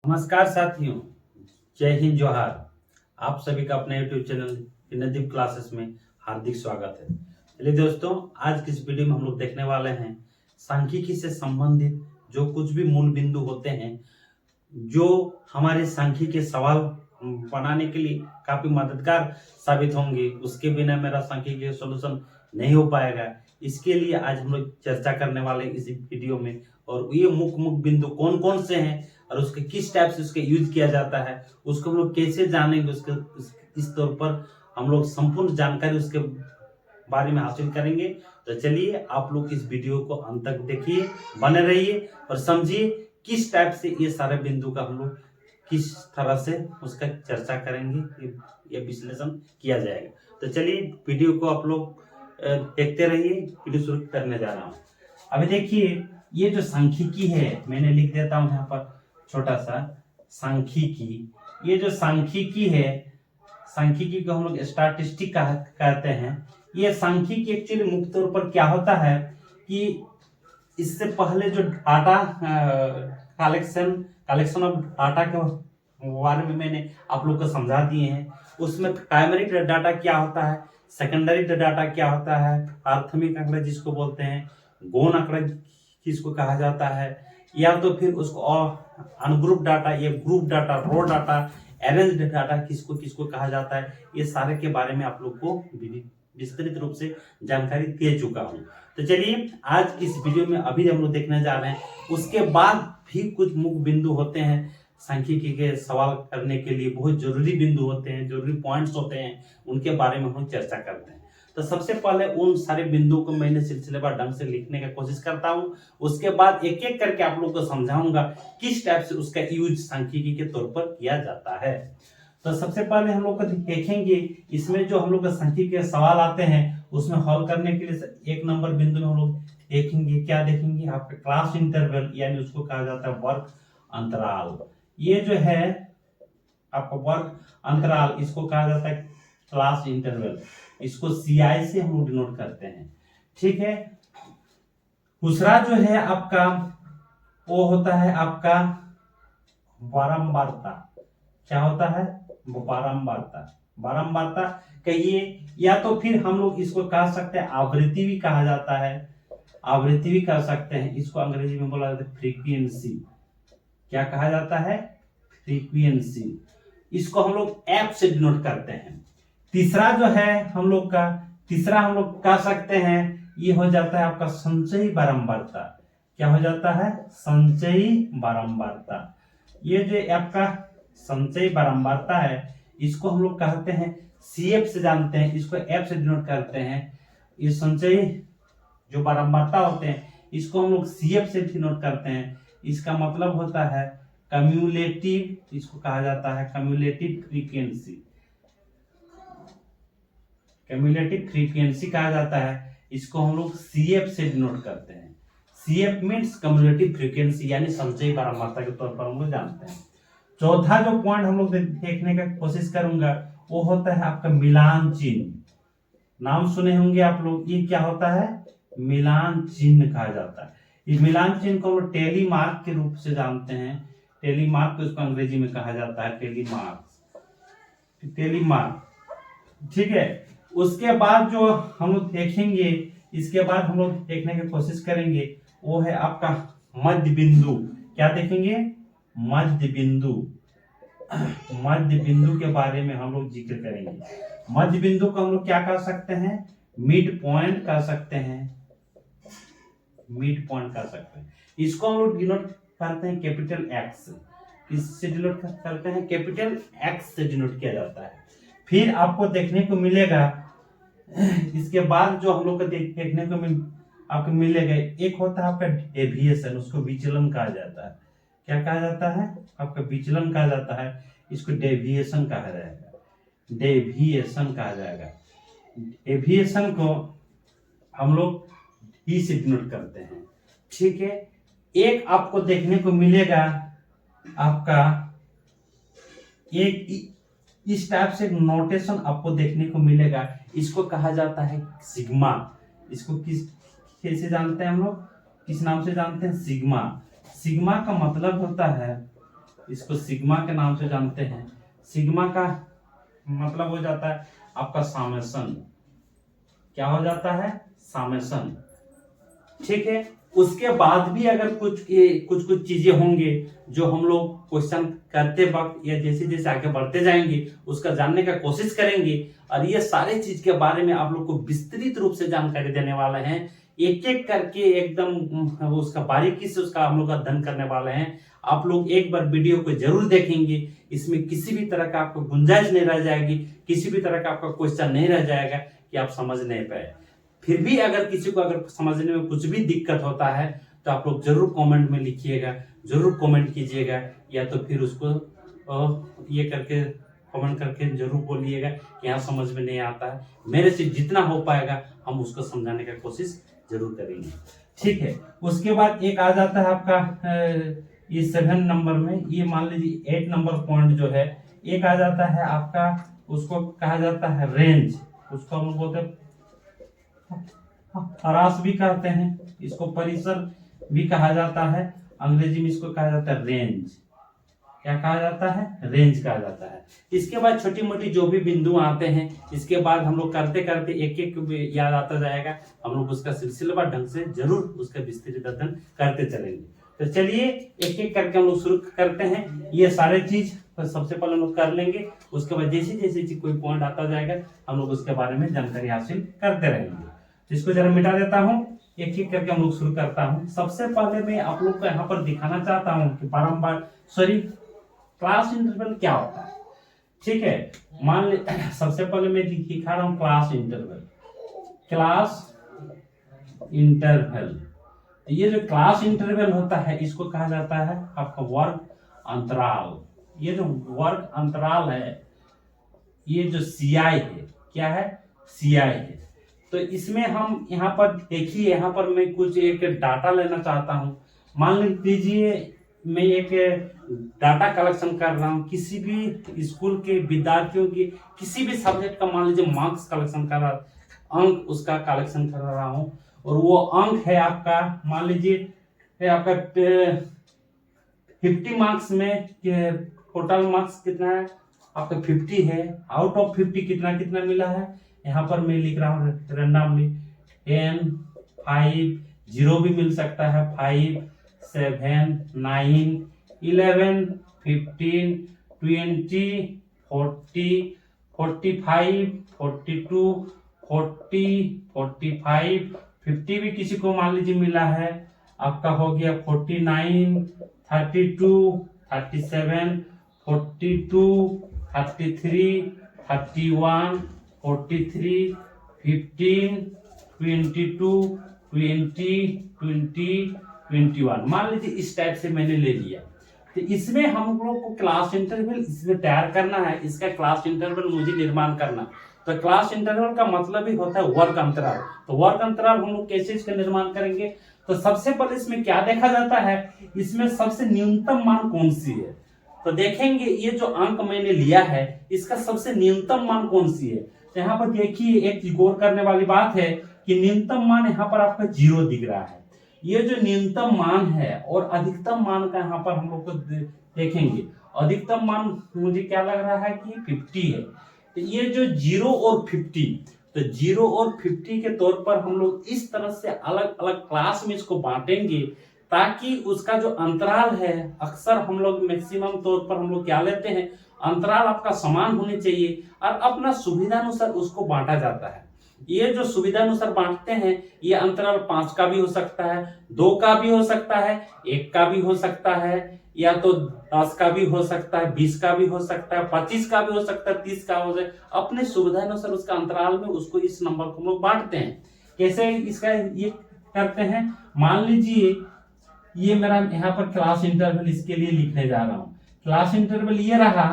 नमस्कार साथियों, जय हिंद जोहार। आप सभी का अपने यूट्यूब चैनल नदीप क्लासेस में हार्दिक स्वागत है। चलिए दोस्तों, आज की इस वीडियो में हम लोग देखने वाले हैं सांख्यिकी से संबंधित जो कुछ भी मूल बिंदु होते हैं, जो हमारे सांख्यिकी के सवाल बनाने के लिए काफी मददगार साबित होंगे। उसके बिना मेरा सांख्यिकी सोल्यूशन नहीं हो पाएगा। इसके लिए आज हम लोग चर्चा करने वाले हैं इस वीडियो में, और ये मुख्य बिंदु कौन कौन से हैं और उसके किस टाइप से उसका यूज किया जाता है, उसको हम लोग कैसे जानेंगे, उसके इस तौर पर हम लोग संपूर्ण जानकारी उसके बारे में हासिल करेंगे। तो चलिए आप लोग इस वीडियो को अंत तक देखिए, बने रहिए और समझिए किस टाइप से ये सारे बिंदु का हम लोग किस तरह से उसका चर्चा करेंगे, ये विश्लेषण किया जाएगा। तो चलिए वीडियो को आप लोग देखते रहिए। वीडियो शुरू करने जा रहा हूँ। अभी देखिए, ये जो सांख्यिकी है, मैंने लिख देता हूँ यहाँ पर छोटा सा सांख्यिकी। ये जो सांख्यिकी है, सांख्यिकी को हम लोग स्टैटिस्टिक कहते हैं। ये सांख्यिकी एक्चुअली मुख्य तौर पर क्या होता है कि इससे पहले जो डाटा कलेक्शन ऑफ डाटा के बारे में मैंने आप लोग को समझा दिए हैं। उसमें प्राइमरी डाटा क्या होता है, सेकेंडरी डाटा क्या होता है, प्राथमिक आंकड़ा जिसको बोलते हैं, गौण आंकड़ा किसको कहा जाता है, या तो फिर उसको अनग्रुप डाटा, ये ग्रुप डाटा, रो डाटा, अरेंज डाटा किसको किसको कहा जाता है, ये सारे के बारे में आप लोग को विस्तृत रूप से जानकारी दे चुका हूँ। तो चलिए आज इस वीडियो में अभी हम लोग देखने जा रहे हैं। उसके बाद भी कुछ मुख्य बिंदु होते हैं सांख्यिकी के सवाल करने के लिए, बहुत जरूरी बिंदु होते हैं, जरूरी पॉइंट्स होते हैं, उनके बारे में हम चर्चा करते हैं। तो सबसे पहले उन सारे बिंदुओं को मैंने सिलसिलेवार ढंग से लिखने की कोशिश करता हूं। उसके बाद एक एक करके आप लोग को समझाऊंगा किस टाइप से उसका यूज सांख्यिकी के तौर पर किया जाता है। तो सबसे पहले हम लोग को देखेंगे, इसमें जो हम लोग का सांख्यिकी के सवाल आते हैं उसमें हल करने के लिए एक नंबर बिंदु में हम लोग देखेंगे, क्या देखेंगे, आपका क्लास इंटरवल, यानी उसको कहा जाता है वर्ग अंतराल। ये जो है आपका वर्ग अंतराल, इसको कहा जाता है क्लास इंटरवल। इसको CI से हम लोग डिनोट करते हैं, ठीक है। दूसरा जो है आपका वो होता है आपका बारंबारता। क्या होता है? बारंबारता। बारंबारता कहिए, या तो फिर हम लोग इसको कह सकते हैं आवृत्ति भी कहा जाता है, आवृत्ति भी कह सकते हैं। इसको अंग्रेजी में बोला जाता है फ्रीक्वेंसी। क्या कहा जाता है? फ्रीक्वेंसी। इसको हम लोग F से डिनोट करते हैं। तीसरा जो है हम लोग कह सकते हैं, ये हो जाता है आपका संचयी बारंबारता। क्या हो जाता है? संचयी बारंबारता। ये जो आपका संचयी बारंबारता है, इसको हम लोग कहते हैं CF से जानते हैं, इसको F से डिनोट करते हैं। ये संचयी जो बारंबारता होते हैं, इसको हम लोग CF से डिनोट करते हैं। इसका मतलब होता है कम्युलेटिव, इसको कहा जाता है कम्युलेटिव फ्रीक्वेंसी। कम्युलेटिव फ्रीक्वेंसी कहा जाता है, इसको हम लोग CF से डिनोट करते हैं। CF मीन्स कम्युलेटिव फ्रीक्वेंसी, यानी संचयी बारंबारता के तौर पर हम लोग जानते हैं। चौथा जो पॉइंट हम लोग देखने का कोशिश करूंगा वो होता है आपका मिलान चिन्ह। नाम सुने होंगे आप लोग, ये क्या होता है? मिलान चिन्ह कहा जाता है। इस मिलान चिन्ह को हम लोग टेली मार्क के रूप से जानते हैं। टेली मार्क को इसको अंग्रेजी में कहा जाता है टेली मार्क, ठीक है। उसके बाद जो हम लोग देखेंगे, इसके बाद हम लोग देखने की कोशिश करेंगे, वो है आपका मध्य बिंदु। क्या देखेंगे? मध्य बिंदु। मध्य बिंदु के बारे में हम लोग जिक्र करेंगे। मध्य बिंदु को हम लोग क्या कह सकते हैं? मिड पॉइंट कह सकते हैं। मिड पॉइंट कह सकते हैं। इसको हम लोग डिनोट करते हैं कैपिटल X। किससे डिनोट करते हैं? कैपिटल X से डिनोट किया जाता है। फिर आपको देखने को मिलेगा, इसके बाद जो हम लोग को देखने को आपको मिलेगा, एक होता है आपका डेविएशन, उसको विचलन कहा जाता है। क्या कहा जाता है? आपका विचलन कहा जाता है, इसको डेविएशन कहा जाएगा। डेविएशन कहा जाएगा। डेविएशन को हम लोग D से डिनोट करते हैं, ठीक है। एक आपको देखने को मिलेगा आपका एक इस टाइप से नोटेशन आपको देखने को मिलेगा, इसको कहा जाता है सिग्मा। इसको कैसे जानते हैं हम लोग? किस नाम से जानते हैं? सिग्मा। सिग्मा का मतलब होता है इसको सिग्मा के नाम से जानते हैं। सिग्मा का मतलब हो जाता है आपका सामेशन। क्या हो जाता है? सामेशन। ठीक है। उसके बाद भी अगर कुछ चीजें होंगे जो हम लोग क्वेश्चन करते वक्त या जैसे जैसे आगे बढ़ते जाएंगे उसका जानने का कोशिश करेंगे, और ये सारे चीज के बारे में आप लोग को विस्तृत रूप से जानकारी देने वाले हैं। एक एक करके एकदम उसका बारीकी से उसका हम लोग अध्ययन करने वाले हैं। आप लोग एक बार वीडियो को जरूर देखेंगे, इसमें किसी भी तरह का आपको गुंजाइश नहीं रह जाएगी, किसी भी तरह का आपका क्वेश्चन नहीं रह जाएगा कि आप समझ नहीं पाए। फिर भी अगर किसी को अगर समझने में कुछ भी दिक्कत होता है तो आप लोग जरूर कमेंट में लिखिएगा, जरूर कमेंट कीजिएगा, या तो फिर उसको ये करके कमेंट करके जरूर बोलिएगा कि यहाँ समझ में नहीं आता है। मेरे से जितना हो पाएगा हम उसको समझाने का कोशिश जरूर करेंगे। ठीक है। उसके बाद एक आ जाता है आपका ये 7 नंबर में, ये मान लीजिए 8 नंबर पॉइंट जो है, एक आ जाता है आपका, उसको कहा जाता है रेंज। उसको हम बोलते हैं ह्रास भी कहते हैं, इसको परिसर भी कहा जाता है, अंग्रेजी में इसको कहा जाता है रेंज। क्या कहा जाता है? रेंज कहा जाता है। इसके बाद छोटी मोटी जो भी बिंदु आते हैं, इसके बाद हम लोग करते करते एक एक याद आता जाएगा, हम लोग उसका सिलसिलेवार ढंग से जरूर उसका विस्तृत अध्ययन करते चलेंगे। तो चलिए एक एक करके हम लोग शुरू करते हैं। ये सारे चीज तो सबसे पहले हम लोग कर लेंगे, उसके बाद जैसे जैसे कोई पॉइंट आता जाएगा हम लोग उसके बारे में जानकारी हासिल करते रहेंगे। तो इसको जरा मिटा देता हूँ, एक एक करके हम लोग शुरू करता हूँ। सबसे पहले मैं आप लोग को यहाँ पर दिखाना चाहता हूँ कि बारंबार क्लास इंटरवल क्या होता है। ठीक है। मान ले सबसे पहले मैं दिखा रहा हूँ क्लास इंटरवल। क्लास इंटरवल, ये जो क्लास इंटरवल होता है इसको कहा जाता है आपका वर्ग अंतराल। ये जो वर्ग अंतराल है, ये जो सीआई है, क्या है? सीआई है। तो इसमें हम यहाँ पर देखिए, यहाँ पर मैं कुछ एक डाटा लेना चाहता हूँ। मान लीजिए मैं एक डाटा कलेक्शन कर रहा हूँ, किसी भी स्कूल के विद्यार्थियों की किसी भी सब्जेक्ट का मान लीजिए मार्क्स कलेक्शन कर रहा, अंक उसका कलेक्शन कर रहा हूँ, और वो अंक है आपका, मान लीजिए आपका 50 मार्क्स में टोटल मार्क्स कितना है आपका? 50 है। आउट ऑफ 50 कितना कितना मिला है? यहाँ पर मैं लिख रहा हूँ रैंडमली 10, 5, 0 भी मिल सकता है, 5, 7, 9, 11, 15, 20, 40, 45, 42, 40, 45, 50 भी किसी को मान लीजिए मिला है। आपका हो गया 49, 32, 37, 42, 33, 31, 43, 15, 22, 20, 21 मान लीजिए इस टाइप से मैंने ले लिया। तो इसमें हम लोग को क्लास इंटरवल इसमें तैयार करना है, इसका क्लास इंटरवल मुझे निर्माण करना। तो क्लास इंटरवल का मतलब ही होता है वर्ग अंतराल। तो वर्ग अंतराल हम लोग कैसे इसका निर्माण करेंगे? तो सबसे पहले इसमें क्या देखा जाता है, इसमें सबसे न्यूनतम मान कौन सी है। तो देखेंगे ये जो अंक मैंने लिया है इसका सबसे न्यूनतम मान कौन सी है। तो यहाँ पर देखिए एक गौर करने वाली बात है कि न्यूनतम मान यहाँ पर आपका 0 दिख रहा है। ये जो न्यूनतम मान है और अधिकतम मान का यहाँ पर हम लोग को देखेंगे। अधिकतम मान मुझे क्या लग रहा है कि 50 है। तो ये जो 0 और 50, तो 0 और 50 के तौर पर हम लोग इस तरह से अलग अलग क्लास में इसको बांटेंगे, ताकि उसका जो अंतराल है, अक्सर हम लोग मैक्सिमम तौर पर हम लोग क्या लेते हैं, अंतराल आपका समान होने चाहिए और अपना सुविधानुसार उसको बांटा जाता है। ये जो सुविधानुसार बांटते हैं, ये अंतराल 5 का भी हो सकता है, 2 का भी हो सकता है, 1 का भी हो सकता है, या तो 10 का भी हो सकता है, 20 का भी हो सकता है, 25 का भी हो सकता है, 30 का हो सकता है। अपने सुविधानुसार उसका अंतराल में उसको इस नंबर को हम लोग बांटते हैं। कैसे इसका ये करते हैं, मान लीजिए ये मेरा यहाँ पर क्लास इंटरवल इसके लिए लिखने जा रहा हूँ। क्लास इंटरवल ये रहा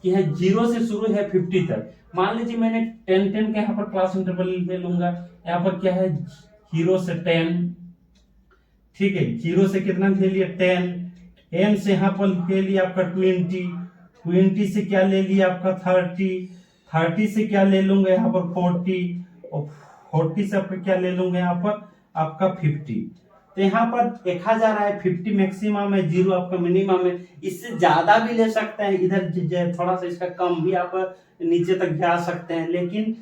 कि है 0 से शुरू है 50 तक। मान लीजिए मैंने 10 का यहाँ पर क्लास इंटरवल ले लूंगा। यहाँ पर क्या है 0 से 10, ठीक है। 0 से कितना ले लिया 10, 10 से यहाँ पर ले लिया आपका 20, 20 से क्या ले लिया आपका 30, 30 से क्या ले लूंगा यहाँ पर 40, और 40 से आपका क्या ले लूंगा यहाँ पर आपका 50। तो यहाँ पर देखा जा रहा है 50 मैक्सिमम है, 0 आपका मिनिमम है। इससे ज्यादा भी ले सकते हैं, इधर थोड़ा सा इसका कम भी आप नीचे तक जा सकते हैं, लेकिन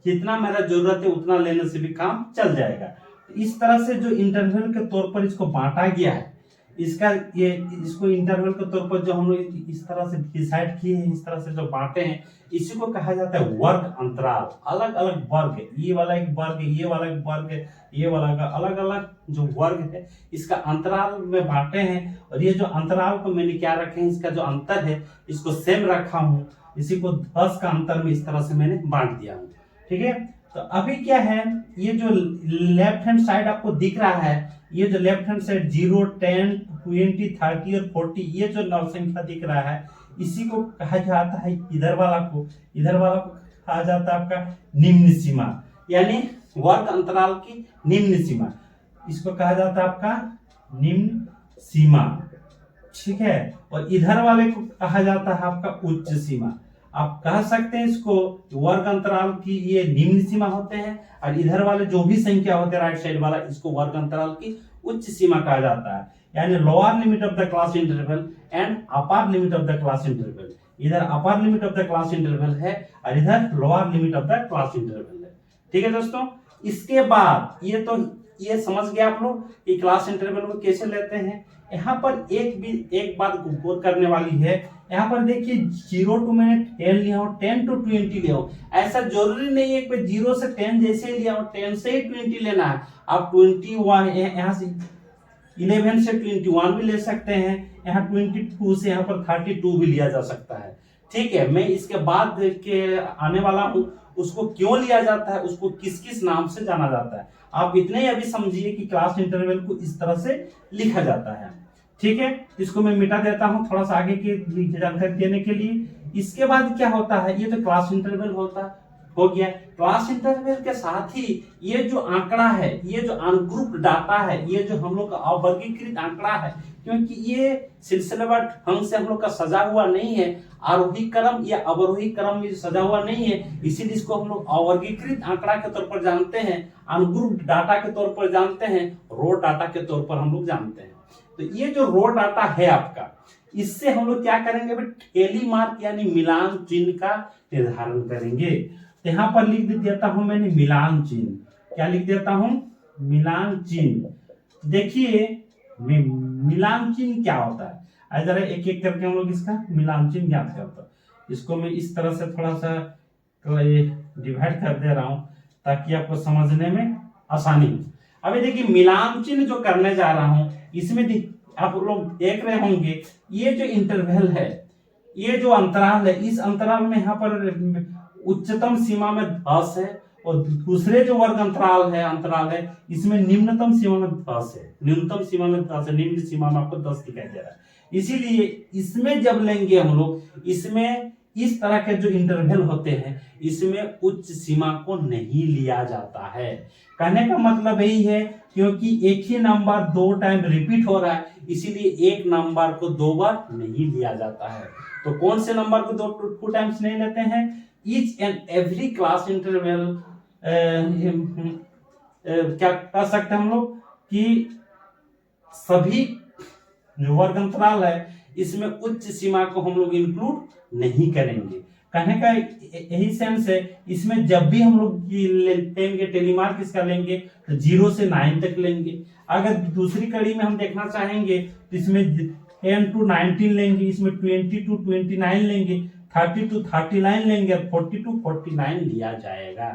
जितना मेरा जरूरत है उतना लेने से भी काम चल जाएगा। इस तरह से जो इंटरवल के तौर पर इसको बांटा गया है, इसको इंटरवल के तौर पर जो हम लोग इस तरह से डिसाइड किए हैं, इस तरह से जो बांटे हैं, इसी को कहा जाता है वर्ग अंतराल। अलग अलग वर्ग है, ये वाला एक वर्ग है, ये वाला एक वर्ग है, ये वाला का अलग अलग जो वर्ग है इसका अंतराल में बांटे हैं। और ये जो अंतराल को मैंने क्या रखे हैं, इसका जो अंतर है इसको सेम रखा हूं, इसी को 10 का अंतर में इस तरह से मैंने बांट दिया हूं। ठीक है, तो अभी क्या है, ये जो लेफ्ट हैंड साइड आपको दिख रहा है, ये जो लेफ्ट हैंड साइड 0, 10, 20, 30 और 40, ये जो नव संख्या दिख रहा है, इसी को कहा जाता है इधर वाला को कहा जाता है आपका निम्न सीमा, यानी वर्ग अंतराल की निम्न सीमा, इसको कहा जाता है आपका निम्न सीमा। ठीक है, और इधर वाले को कहा जाता है आपका उच्च सीमा। आप कह सकते हैं इसको वर्ग अंतराल की ये निम्न सीमा होते हैं, और इधर वाले जो भी संख्या होते हैं राइट साइड वाला, इसको वर्ग अंतराल की उच्च सीमा कहा जाता है, यानी lower limit of the class interval and upper limit of the class interval. इधर upper limit of the class interval है और इधर lower limit of the class interval है। ठीक है दोस्तों, इसके बाद ये समझ गए आप लोग कि क्लास इंटरवल को कैसे लेते हैं। यहाँ पर एक बात गौर करने वाली है, यहाँ पर देखिए 0 to मैंने 10 लिया हूँ, 10 to 20 लिया हूँ। ऐसा जरूरी नहीं है कि 0 से 10 जैसे लिया हूँ 10 से ही 20 लेना है। आप 21 यहाँ से 11 से 21 भी ले सकते हैं, यहाँ 22 से यहाँ पर 32 भी लिया जा सकता है। ठीक है, मैं इसके बाद के आने वाला हूँ उसको क्यों लिया जाता है, उसको किस किस नाम से जाना जाता है। आप इतने ही अभी समझिए कि क्लास इंटरवल को इस तरह से लिखा जाता है। ठीक है, इसको मैं मिटा देता हूं थोड़ा सा आगे की जानकारी देने के लिए। इसके बाद क्या होता है, ये तो क्लास इंटरवल हो गया। क्लास इंटरवल के साथ ही ये जो आंकड़ा है, ये जो अनग्रुप्ड डाटा है, ये जो हम लोग का अवर्गीकृत आंकड़ा है, क्योंकि ये सिलसिलेवार ढंग से हम लोग का सजा हुआ नहीं है, आरोही क्रम या अवरोही क्रम में सजा हुआ नहीं है, इसीलिए इसको हम लोग अवर्गीकृत आंकड़ा के तौर पर जानते हैं, अनग्रुप्ड डाटा के तौर पर जानते हैं, रो डाटा के तौर पर हम लोग जानते हैं। तो ये जो रो डाटा है आपका, इससे हम लोग क्या करेंगे, टेली मार्क यानी मिलान चिन्ह का निर्धारण करेंगे। तो यहाँ पर लिख देता हूं मैंने मिलान चिन्ह। क्या लिख देता हूं, मिलान चिन्ह। देखिए मिलान चिन्ह क्या होता है, जरा एक एक करके हम लोग इसका मिलान चिन्ह ज्ञात करते हैं। इसको मैं इस तरह से थोड़ा सा डिवाइड कर दे रहा हूं ताकि आपको समझने में आसानी हो। अभी देखिए मिलान चिन्ह जो करने जा रहा हूं, इसमें आप लोग देख रहे होंगे ये जो इंटरवल है, ये जो अंतराल है, इस अंतराल में यहाँ पर उच्चतम सीमा में 10 है, और दूसरे जो वर्ग अंतराल है इसमें निम्नतम सीमा में 10 है, न्यूनतम सीमा में 10 है, निम्न सीमा में आपको 10 दिखाई दे रहा है। इसीलिए इसमें जब लेंगे हम लोग, इसमें इस तरह के जो इंटरवल होते हैं इसमें उच्च सीमा को नहीं लिया जाता है। कहने का मतलब यही है, क्योंकि एक ही नंबर 2 टाइम रिपीट हो रहा है, इसीलिए एक नंबर को 2 बार नहीं लिया जाता है। तो कौन से नंबर को 2 टाइम्स नहीं लेते हैं, each and every class interval क्या कर सकते हैं हम लोग कि सभी जो वर्ग अंतराल है इसमें उच्च सीमा को हम लोग इंक्लूड नहीं करेंगे। कहने का यही सेंस है, इसमें जब भी हम लोग लेंगे टेलीमार्क इसका लेंगे तो 0 से 9 तक लेंगे। अगर दूसरी कड़ी में हम देखना चाहेंगे तो इसमें 10 to 19 लेंगे, इसमें 20 to 29 लेंगे, 30 to 39 लेंगे, 40 to 49 लिया जाएगा।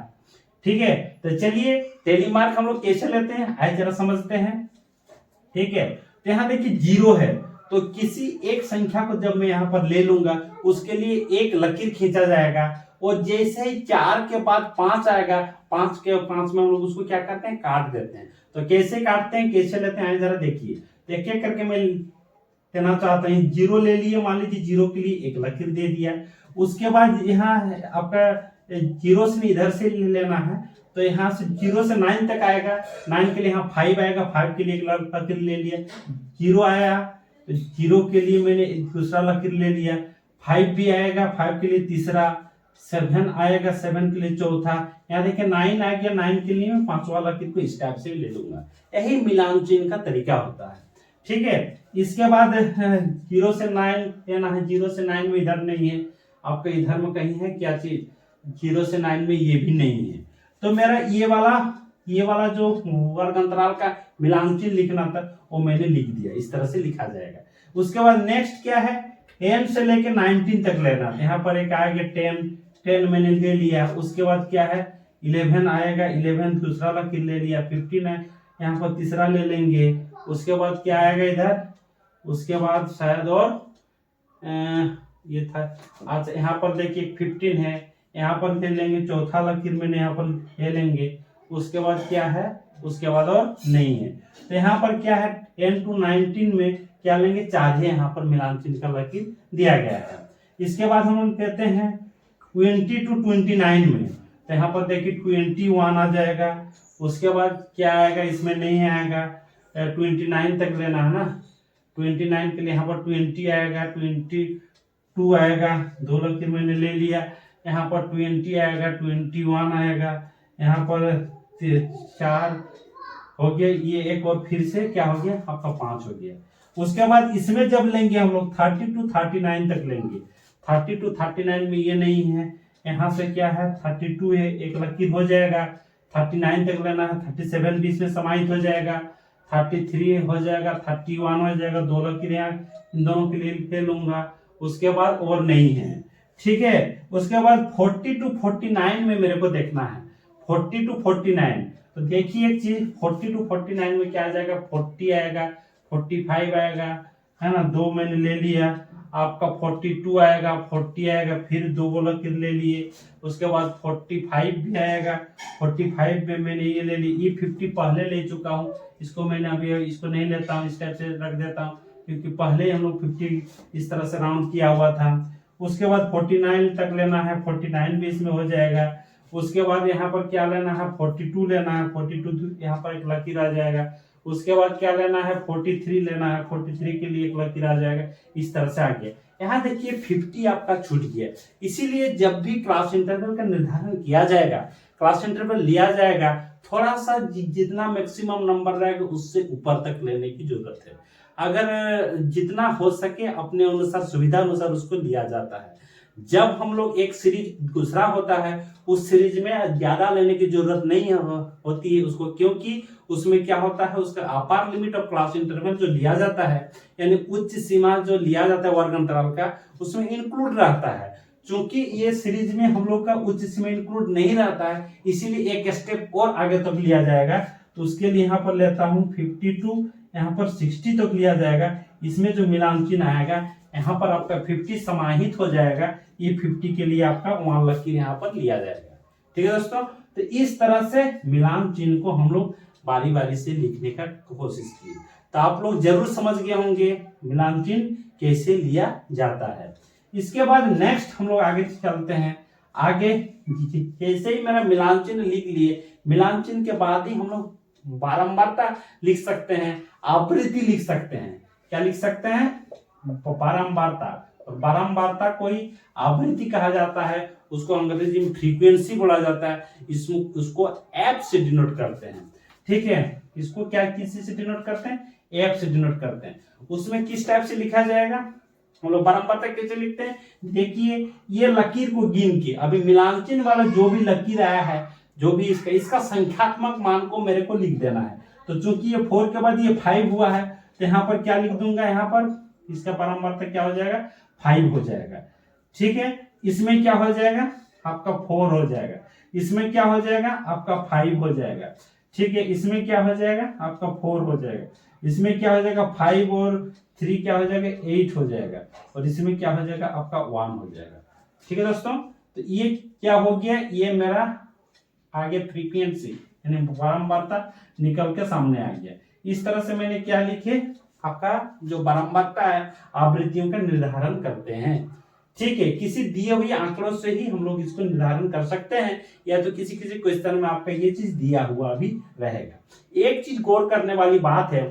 ठीक है, तो चलिए टेलीमार्क हम लोग कैसे लेते हैं आइए जरा समझते हैं। ठीक है, तो यहाँ देखिए 0 है, तो किसी एक संख्या को जब मैं यहाँ पर ले लूंगा उसके लिए एक लकीर खींचा जाएगा, और जैसे ही 4 के बाद 5 आएगा, 5 में हम लोग उसको क्या करते हैं, काट देते हैं। तो कैसे काटते हैं, कैसे लेते हैं जरा देखिए। एक एक करके मैं लेना चाहता हूँ। 0 ले लिए, मान लीजिए 0 के लिए एक लकीर दे दिया। उसके बाद यहाँ आपका 0 से इधर से लेना है, तो यहाँ से 0 से 9 तक आएगा, 9 के लिए यहाँ 5 आएगा, 5 के लिए एक लकीर ले लिया। 0 आया तो 0 के लिए मैंने दूसरा लकीर ले लिया, 5 भी आएगा, 5 के लिए तीसरा, 7 आएगा, 7 के लिए चौथा, यहाँ देखिए 9 आ गया, 9 के लिए मैं पांचवा लकीर को इस टाइप से भी ले लूंगा। यही मिलान चिन्ह का तरीका होता है। ठीक है, इसके बाद 0 से 9 लेना है। 0 से 9 में इधर नहीं है, आपका इधर में कहीं है क्या चीज, 0 से 9 में ये भी नहीं है। तो मेरा ये वाला जो वर्ग अंतराल का मिलान चिन्ह लिखना था वो मैंने लिख दिया, इस तरह से लिखा जाएगा। उसके बाद नेक्स्ट क्या है, m से लेके 19 तक लेना है। यहाँ पर एक आएगा 10 मैंने ले लिया। उसके बाद क्या है, 11 आएगा, 11 दूसरा लकीर ले लिया। 15 है, यहाँ पर तीसरा ले लेंगे। उसके बाद क्या आएगा इधर, उसके बाद शायद और ये था, अच्छा यहाँ पर देखिए 15 है, यहाँ पर ले लेंगे। चौथा लकीर मैंने यहाँ पर ले लेंगे। उसके बाद क्या है, उसके बाद और नहीं है। तो यहाँ पर क्या है, 10 to 19 में क्या लेंगे, 4 है, यहाँ पर मिलान चिन्ह का लकीर दिया गया है। इसके बाद हम कहते हैं 20 to 29 में, तो यहाँ पर देखिए 21 आ जाएगा। उसके बाद क्या आएगा, इसमें नहीं आएगा, 29 तक लेना है ना। 29 के लिए यहाँ पर 20 आएगा, 22 आएगा, 2 लकीर मैंने ले लिया। यहाँ पर 20 आएगा, 21 आएगा, यहाँ पर 4 हो गया, ये एक और फिर से क्या हो गया, आपका 5 हो गया। उसके बाद इसमें जब लेंगे हम लोग 30 to 39 तक लेंगे। 30 to 39 में ये नहीं है, यहाँ से क्या है 32 है, एक लकीर हो जाएगा। 39 तक लेना है, 37 भी इसमें समाहित हो जाएगा, 33 हो जाएगा, 31 हो जाएगा, 2 लकीर यहाँ इन दोनों के लिए ले लूंगा। उसके बाद और नहीं है। ठीक है, उसके बाद 40 to 49 में मेरे को देखना है। 40 to 49, तो देखिए एक चीज, 40 to 49 में क्या आ जाएगा, 40 आएगा, 45 आएगा, है ना, 2 मैंने ले लिया। आपका 42 आएगा, 40 आएगा, फिर 2 लकीर ले लिए। उसके बाद 45 भी आएगा, 45 में मैंने ये ले ली। ये 50 पहले ले चुका हूँ, इसको मैंने अभी इसको नहीं लेता हूँ, इस टाइप से रख देता हूँ, क्योंकि पहले हम लोग 50 इस तरह से राउंड किया हुआ था। उसके बाद 49 तक लेना है, 49 भी इसमें हो जाएगा। उसके बाद यहाँ पर क्या लेना है, 42 लेना है, 42 यहाँ पर एक लकीर आ जाएगा। उसके बाद क्या लेना है, 43 लेना है, 43 के लिए एक लकीर आ जाएगा। इस तरह से आ गया। यहाँ देखिए 50 आपका छूट गया। इसीलिए जब भी क्लास इंटरवल का निर्धारण किया जाएगा, क्लास इंटरवल लिया जाएगा, थोड़ा सा जितना मैक्सिमम नंबर रहेगा उससे ऊपर तक लेने की जरूरत है। अगर जितना हो सके अपने अनुसार, सुविधा अनुसार उसको लिया जाता है। जब हम लोग एक सीरीज दूसरा होता है, उस सीरीज में ज्यादा लेने की जरूरत नहीं होती है उसको, क्योंकि उसमें क्या होता है, उसका अपर लिमिट ऑफ क्लास इंटरवल जो लिया जाता है, यानी उच्च सीमा जो लिया जाता है वर्ग अंतराल का, उसमें इंक्लूड रहता है। चूंकि ये सीरीज में हम लोग का उच्च सीमा इंक्लूड नहीं रहता है, इसीलिए एक स्टेप और आगे तक लिया जाएगा। तो उसके लिए यहाँ पर लेता हूँ 52, यहाँ पर 60 तक लिया जाएगा। इसमें जो मिलान चिन्ह आएगा, यहाँ पर आपका 50 समाहित हो जाएगा। ये 50 के लिए आपका 1 लकीर यहाँ पर लिया जाएगा। ठीक है दोस्तों, तो इस तरह से मिलान चिन्ह को हम लोग बारी बारी से लिखने का कोशिश की। तो आप लोग जरूर समझ गए होंगे मिलान चिन्ह कैसे लिया जाता है। इसके बाद नेक्स्ट हम लोग आगे चलते हैं। आगे जैसे ही मेरा मिलान चिन्ह लिख लिए, मिलान चिन्ह के बाद ही हम लोग बारंबारता लिख सकते हैं, आवृत्ति लिख सकते हैं। क्या लिख सकते हैं, बारंबारता। और बारंबारता कोई आवृत्ति कहा जाता है, उसको अंग्रेजी में फ्रीक्वेंसी बोला जाता है। उसको एफ से डिनोट करते हैं। ठीक है, इसको क्या किसी से डिनोट करते हैं, एफ से डिनोट करते हैं। उसमें किस टाइप से लिखा जाएगा, हम लोग बारंबारता कैसे लिखते हैं, देखिए ये लकीर को गिन के, अभी मिलान चिन्ह वाला जो भी लकीर आया है, जो भी इसका संख्यात्मक मान को मेरे को लिख देना है। तो चूंकि ये 4 के बाद ये 5 हुआ है, तो यहाँ पर क्या लिख दूंगा, यहाँ पर इसका बारंबारता क्या हो जाएगा, 5 हो जाएगा। ठीक है, इसमें क्या हो जाएगा, आपका 4 हो जाएगा। इसमें क्या हो जाएगा, आपका 5 हो जाएगा। ठीक है, इसमें क्या हो जाएगा, आपका 4 हो जाएगा। इसमें क्या हो जाएगा, 5 और 3 क्या हो जाएगा, 8 हो जाएगा। और इसमें क्या हो जाएगा, आपका 1 हो जाएगा। ठीक है दोस्तों, तो ये क्या हो गया, ये मेरा आगे फ्रीक्वेंसी यानी बारंबारता निकल के सामने आ गया। इस तरह से मैंने क्या लिखे, आपका जो बारंबारता है आवृत्तियों का निर्धारण करते हैं। ठीक है, किसी दिए हुए आंकड़ों से ही हम लोग इसको निर्धारण कर सकते हैं, या तो किसी क्वेश्चन में आपका ये चीज दिया हुआ भी रहेगा। एक चीज गौर करने वाली बात है,